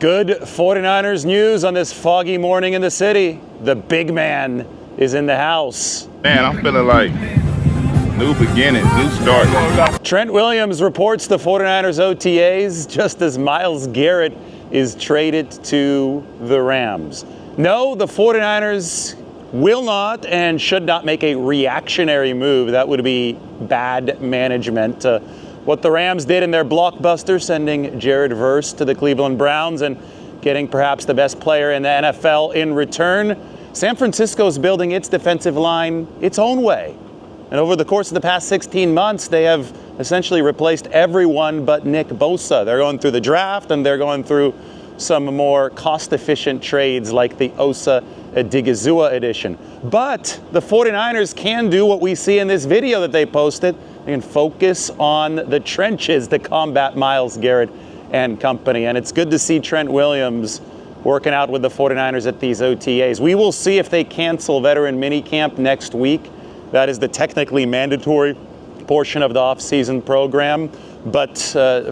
Good 49ers news on this foggy morning in the city. The big man is in the house. Man, I'm feeling like new beginning, new start. Trent Williams reports the 49ers OTAs just as Myles Garrett is traded to the Rams. No, the 49ers will not and should not make a reactionary move. That would be bad management. What the Rams did in their blockbuster, sending Jared Verse to the Cleveland Browns and getting perhaps the best player in the NFL in return. San Francisco's building its defensive line its own way. And over the course of the past 16 months, they have essentially replaced everyone but Nick Bosa. They're going through the draft and they're going through some more cost-efficient trades like the Osa Odighizuwa edition. But the 49ers can do what we see in this video that they posted. They can focus on the trenches to combat Myles Garrett and company. And it's good to see Trent Williams working out with the 49ers at these OTAs. We will see if they cancel veteran minicamp next week. That is the technically mandatory portion of the off-season program. But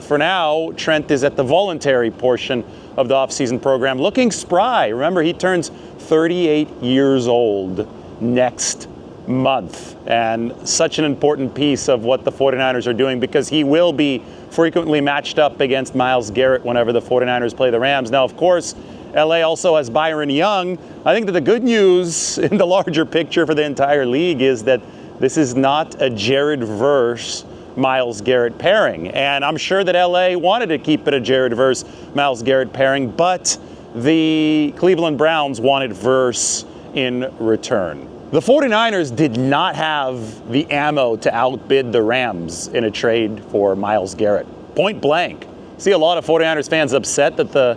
for now, Trent is at the voluntary portion of the off-season program, looking spry. Remember, he turns 38 years old next month, and such an important piece of what the 49ers are doing because he will be frequently matched up against Myles Garrett whenever the 49ers play the Rams. Now, of course, LA also has Byron Young. I think that the good news in the larger picture for the entire league is that this is not a Jared Verse Myles Garrett pairing. And I'm sure that LA wanted to keep it a Jared Verse Myles Garrett pairing, but the Cleveland Browns wanted Verse in return. The 49ers did not have the ammo to outbid the Rams in a trade for Myles Garrett. Point blank. See a lot of 49ers fans upset that the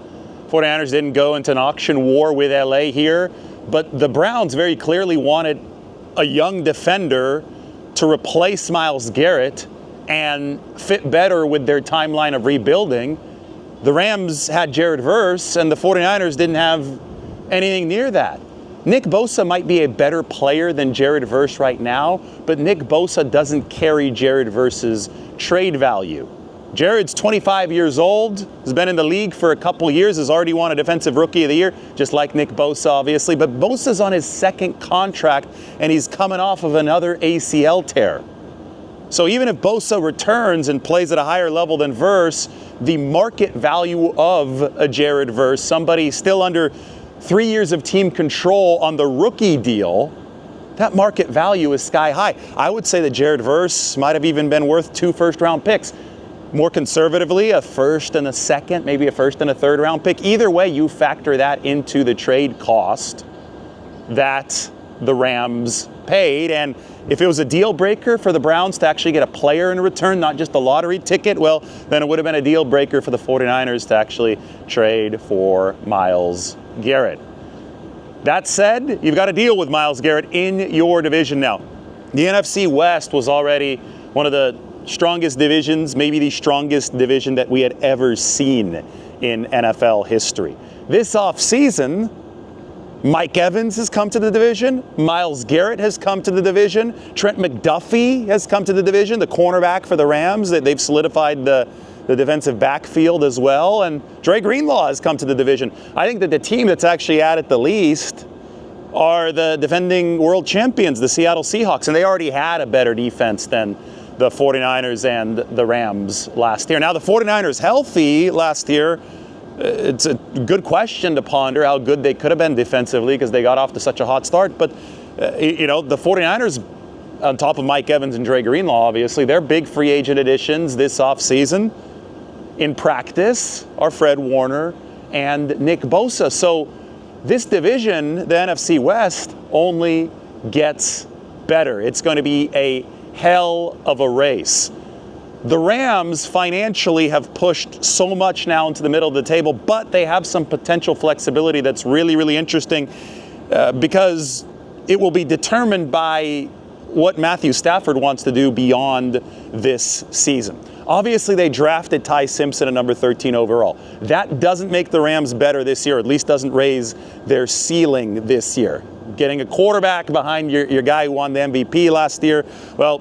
49ers didn't go into an auction war with LA here, but the Browns very clearly wanted a young defender to replace Myles Garrett and fit better with their timeline of rebuilding. The Rams had Jared Verse, and the 49ers didn't have anything near that. Nick Bosa might be a better player than Jared Verse right now, but Nick Bosa doesn't carry Jared Verse's trade value. Jared's 25 years old, has been in the league for a couple years, has already won a Defensive Rookie of the Year, just like Nick Bosa, obviously. But Bosa's on his second contract, and he's coming off of another ACL tear. So even if Bosa returns and plays at a higher level than Verse, the market value of a Jared Verse, somebody still under 3 years of team control on the rookie deal, that market value is sky high. I would say that Jared Verse might have even been worth 2 first-round picks. More conservatively, a first and a second, maybe a first and a third-round pick. Either way, you factor that into the trade cost that the Rams paid. And if it was a deal breaker for the Browns to actually get a player in return, not just a lottery ticket, well, then it would have been a deal breaker for the 49ers to actually trade for Myles Garrett. That said, you've got to deal with Myles Garrett in your division now. The NFC West was already one of the strongest divisions, maybe the strongest division that we had ever seen in NFL history. This offseason, Mike Evans has come to the division. Myles Garrett has come to the division. Trent McDuffie has come to the division, the cornerback for the Rams. They've solidified the defensive backfield as well. And Dre Greenlaw has come to the division. I think that the team that's actually at it the least are the defending world champions, the Seattle Seahawks. And they already had a better defense than the 49ers and the Rams last year. Now, the 49ers healthy last year, it's a good question to ponder how good they could have been defensively because they got off to such a hot start. But, the 49ers, on top of Mike Evans and Dre Greenlaw, obviously, they're big free agent additions this offseason. In practice are Fred Warner and Nick Bosa. So this division, the NFC West, only gets better. It's going to be a hell of a race. The Rams financially have pushed so much now into the middle of the table, but they have some potential flexibility that's really, really interesting because it will be determined by what Matthew Stafford wants to do beyond this season. Obviously, they drafted Ty Simpson at number 13 overall. That doesn't make the Rams better this year, or at least doesn't raise their ceiling this year. Getting a quarterback behind your guy who won the MVP last year, well,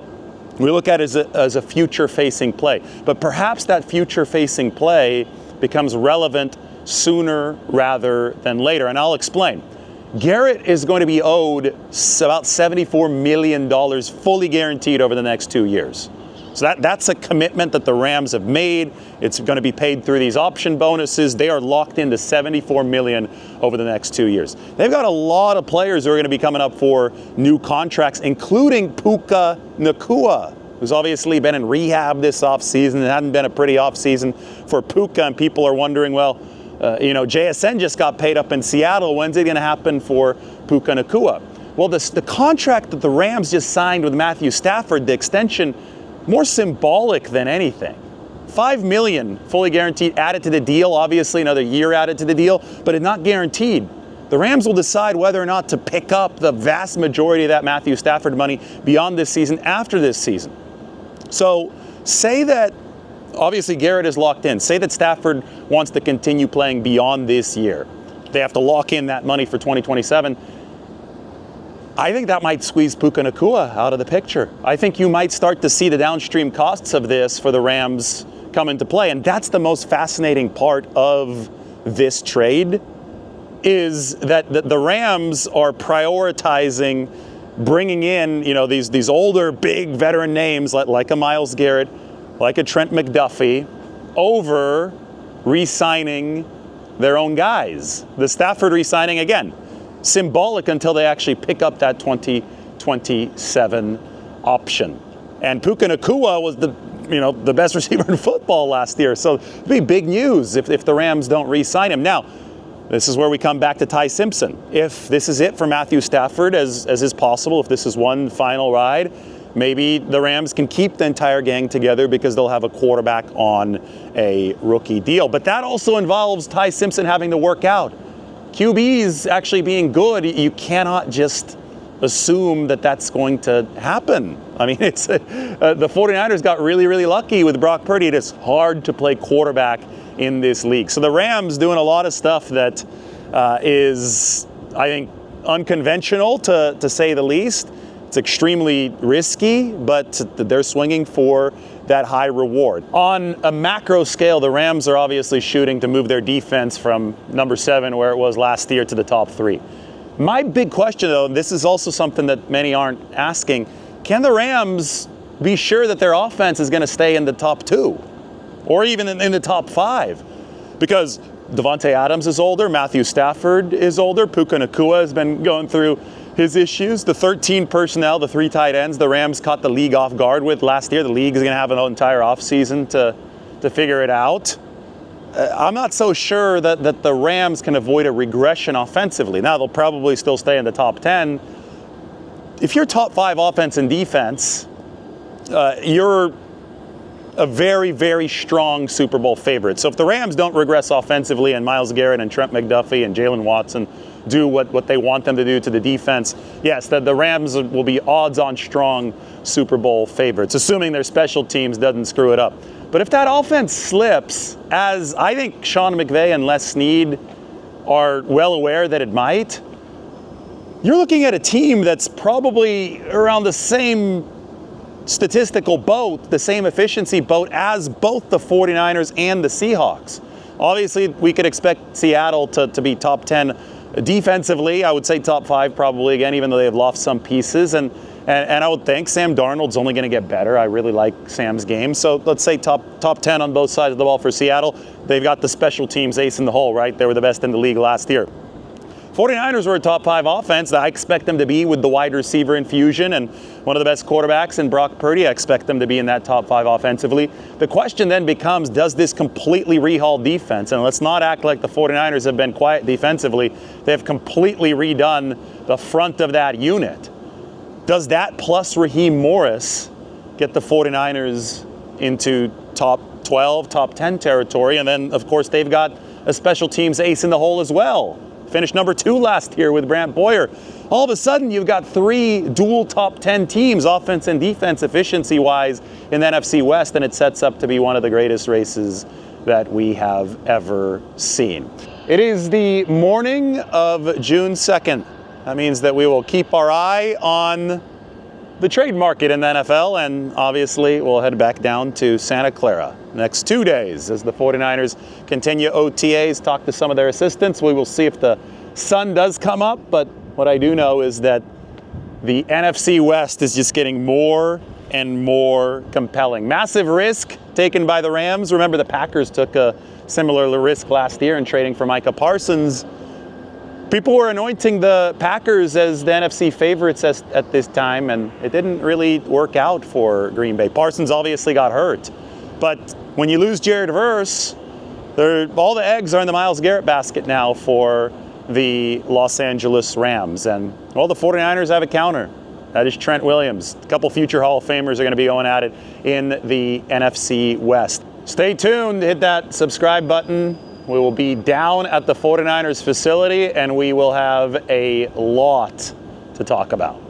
we look at it as a future-facing play. But perhaps that future-facing play becomes relevant sooner rather than later. And I'll explain. Garrett is going to be owed about $74 million fully guaranteed over the next 2 years. So that's a commitment that the Rams have made. It's going to be paid through these option bonuses. They are locked into $74 million over the next 2 years. They've got a lot of players who are going to be coming up for new contracts, including Puka Nacua, who's obviously been in rehab this offseason. It hadn't been a pretty offseason for Puka, and people are wondering, well, JSN just got paid up in Seattle. When's it going to happen for Puka Nacua? Well, the contract that the Rams just signed with Matthew Stafford, the extension, more symbolic than anything. $5 million fully guaranteed added to the deal, obviously another year added to the deal, but it's not guaranteed. The Rams will decide whether or not to pick up the vast majority of that Matthew Stafford money beyond this season, after this season. So say that, obviously Garrett is locked in. Say that Stafford wants to continue playing beyond this year. They have to lock in that money for 2027. I think that might squeeze Puka Nacua out of the picture. I think you might start to see the downstream costs of this for the Rams come into play. And that's the most fascinating part of this trade, is that the Rams are prioritizing bringing in, these older, big veteran names like a Myles Garrett, like a Trent McDuffie, over re-signing their own guys. The Stafford re-signing, again, symbolic until they actually pick up that 2027 option. And Puka Nacua was the best receiver in football last year. So it'd be big news if the Rams don't re-sign him. Now, this is where we come back to Ty Simpson. If this is it for Matthew Stafford, as is possible, if this is one final ride, maybe the Rams can keep the entire gang together because they'll have a quarterback on a rookie deal. But that also involves Ty Simpson having to work out. QBs actually being good, you cannot just assume that that's going to happen. I mean, the 49ers got really, really lucky with Brock Purdy. It is hard to play quarterback in this league. So the Rams doing a lot of stuff that is, I think, unconventional to say the least. It's extremely risky, but they're swinging for that high reward. On a macro scale, the Rams are obviously shooting to move their defense from number 7, where it was last year, to the top 3. My big question, though, and this is also something that many aren't asking, can the Rams be sure that their offense is going to stay in the top 2 or even in the top 5? Because Devontae Adams is older, Matthew Stafford is older, Puka Nacua has been going through his issues. The 13 personnel, the 3 tight ends, the Rams caught the league off guard with last year. The league is going to have an entire offseason to figure it out. I'm not so sure that the Rams can avoid a regression offensively. Now, they'll probably still stay in the top 10. If you're top 5 offense and defense, you're a very, very strong Super Bowl favorite. So if the Rams don't regress offensively and Myles Garrett and Trent McDuffie and Jalen Watson do what they want them to do to the defense, yes, the Rams will be odds-on strong Super Bowl favorites, assuming their special teams doesn't screw it up. But if that offense slips, as I think Sean McVay and Les Snead are well aware that it might, you're looking at a team that's probably around the same statistical boat, the same efficiency boat as both the 49ers and the Seahawks. Obviously, we could expect Seattle to be top 10 defensively. I would say top 5 probably again, even though they've lost some pieces. And I would think Sam Darnold's only going to get better. I really like Sam's game. So let's say top 10 on both sides of the ball for Seattle. They've got the special teams ace in the hole, right? They were the best in the league last year. 49ers were a top 5 offense. I expect them to be with the wide receiver infusion and one of the best quarterbacks in Brock Purdy. I expect them to be in that top 5 offensively. The question then becomes, does this completely rehaul defense? And let's not act like the 49ers have been quiet defensively. They have completely redone the front of that unit. Does that plus Raheem Morris get the 49ers into top 12, top 10 territory? And then, of course, they've got a special teams ace in the hole as well. Finished number 2 last year with Brant Boyer. All of a sudden, you've got 3 dual top 10 teams, offense and defense, efficiency-wise, in the NFC West, and it sets up to be one of the greatest races that we have ever seen. It is the morning of June 2nd. That means that we will keep our eye on the trade market in the NFL, and obviously we'll head back down to Santa Clara. next 2 days as the 49ers continue OTAs, talk to some of their assistants. We will see if the sun does come up, but what I do know is that the NFC West is just getting more and more compelling. Massive risk taken by the Rams. Remember, the Packers took a similar risk last year in trading for Micah Parsons. People were anointing the Packers as the NFC favorites at this time, and it didn't really work out for Green Bay. Parsons obviously got hurt. But when you lose Jared Verse, all the eggs are in the Myles Garrett basket now for the Los Angeles Rams. And, well, the 49ers have a counter. That is Trent Williams. A couple future Hall of Famers are going to be going at it in the NFC West. Stay tuned. Hit that subscribe button. We will be down at the 49ers facility, and we will have a lot to talk about.